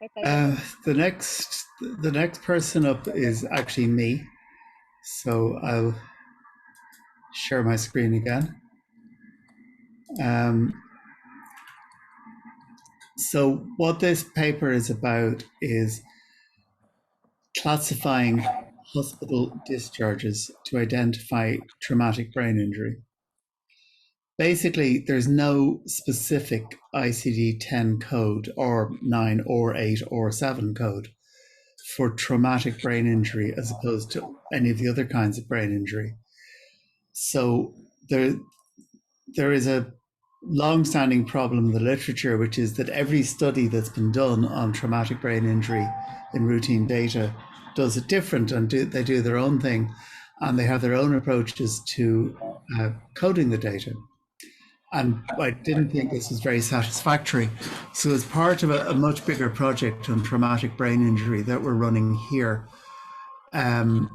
Okay. The next person up is actually me. So I'll share my screen again. Um, so what this paper is about is classifying hospital discharges to identify traumatic brain injury. Basically, there's no specific ICD-10 code or 9 or 8 or 7 code for traumatic brain injury as opposed to any of the other kinds of brain injury. So there is a long-standing problem in the literature, which is that every study that's been done on traumatic brain injury in routine data does it different, and they do their own thing, and they have their own approaches to coding the data. And I didn't think this was very satisfactory. So as part of a much bigger project on traumatic brain injury that we're running here, I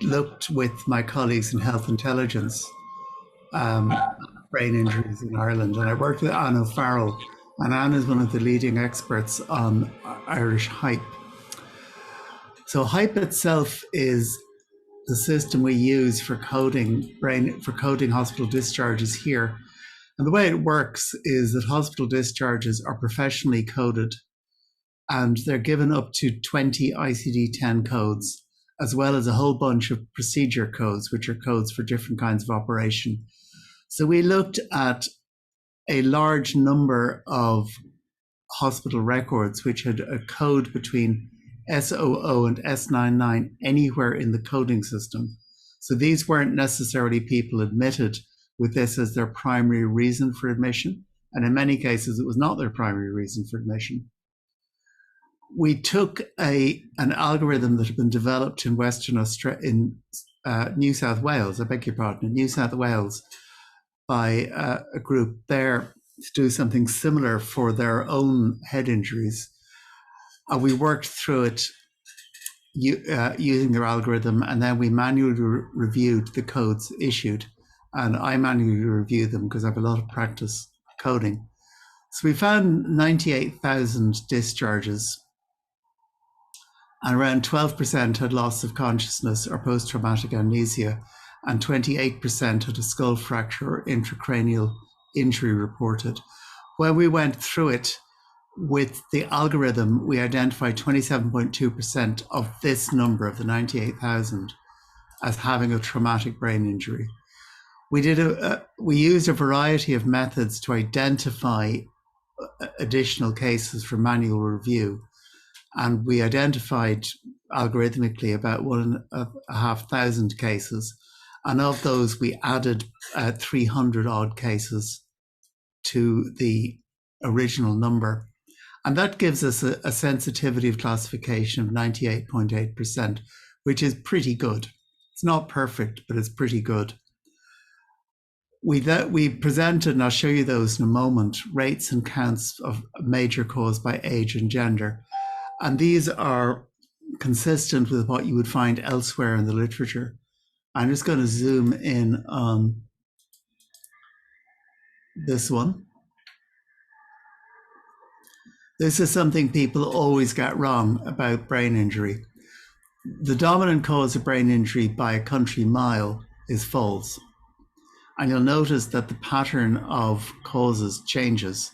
looked with my colleagues in health intelligence brain injuries in Ireland, and I worked with Anne O'Farrell, and Anne is one of the leading experts on Irish HYPE. So HYPE itself is the system we use for coding hospital discharges here. And the way it works is that hospital discharges are professionally coded, and they're given up to 20 ICD-10 codes, as well as a whole bunch of procedure codes, which are codes for different kinds of operation. So we looked at a large number of hospital records which had a code between S00 and S99 anywhere in the coding system. So these weren't necessarily people admitted with this as their primary reason for admission. And in many cases, it was not their primary reason for admission. We took an algorithm that had been developed in New South Wales, in New South Wales, by a group there to do something similar for their own head injuries. We worked through it using their algorithm, and then we manually reviewed the codes issued. And I manually reviewed them because I have a lot of practice coding. So we found 98,000 discharges, and around 12% had loss of consciousness or post-traumatic amnesia, and 28% had a skull fracture or intracranial injury reported. When we went through it with the algorithm, we identified 27.2% of this number of the 98,000 as having a traumatic brain injury. We used a variety of methods to identify additional cases for manual review, and we identified algorithmically about 1,500 cases. And of those, we added 300 odd cases to the original number. And that gives us a sensitivity of classification of 98.8%, which is pretty good. It's not perfect, but it's pretty good. We presented, and I'll show you those in a moment, rates and counts of major cause by age and gender. And these are consistent with what you would find elsewhere in the literature. I'm just going to zoom in on this one. This is something people always get wrong about brain injury. The dominant cause of brain injury by a country mile is falls. And you'll notice that the pattern of causes changes.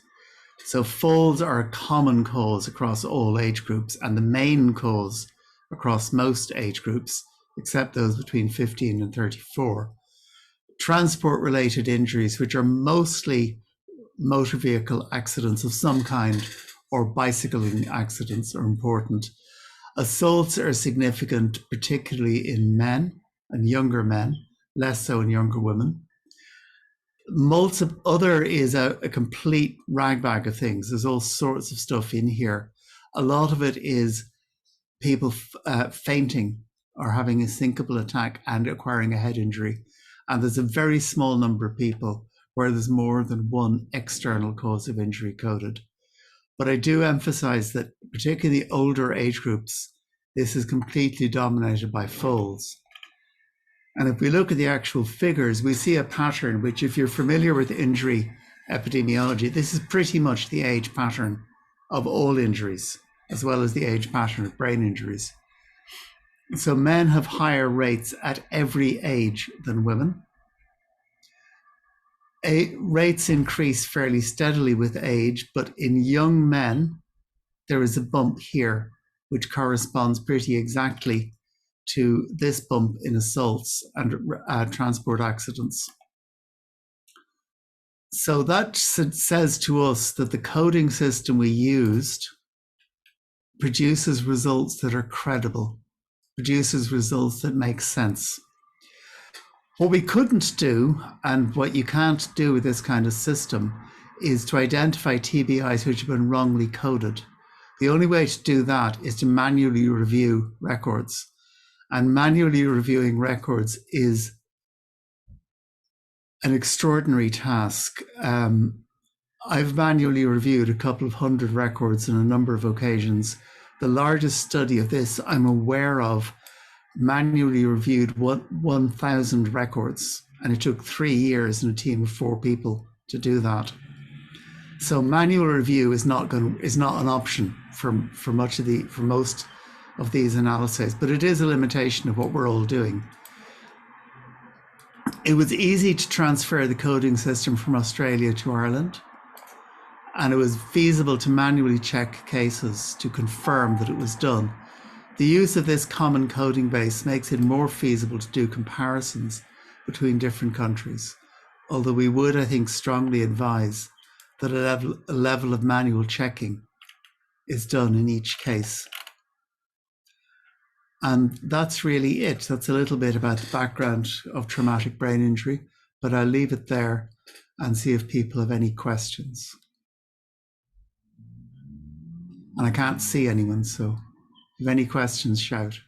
So falls are a common cause across all age groups, and the main cause across most age groups, except those between 15 and 34. Transport-related injuries, which are mostly motor vehicle accidents of some kind or bicycling accidents, are important. Assaults are significant, particularly in men and younger men, less so in younger women. Other is a complete ragbag of things. There's all sorts of stuff in here. A lot of it is people fainting or having a syncopal attack and acquiring a head injury. And there's a very small number of people where there's more than one external cause of injury coded. But I do emphasize that, particularly the older age groups, this is completely dominated by falls. And if we look at the actual figures, we see a pattern, which if you're familiar with injury epidemiology, this is pretty much the age pattern of all injuries, as well as the age pattern of brain injuries. So men have higher rates at every age than women. Rates increase fairly steadily with age, but in young men, there is a bump here, which corresponds pretty exactly to this bump in assaults and transport accidents. So that says to us that the coding system we used produces results that are credible, produces results that make sense. What we couldn't do, and what you can't do with this kind of system, is to identify TBIs which have been wrongly coded. The only way to do that is to manually review records. And manually reviewing records is an extraordinary task. I've manually reviewed a couple of hundred records on a number of occasions. The largest study of this I'm aware of manually reviewed 1,000 records, and it took 3 years and a team of 4 people to do that. So manual review is not an option for most of these analyses, but it is a limitation of what we're all doing. It was easy to transfer the coding system from Australia to Ireland, and it was feasible to manually check cases to confirm that it was done. The use of this common coding base makes it more feasible to do comparisons between different countries, although we would, I think, strongly advise that a level of manual checking is done in each case. And that's really it. That's a little bit about the background of traumatic brain injury, but I'll leave it there and see if people have any questions. And I can't see anyone, so if any questions, shout.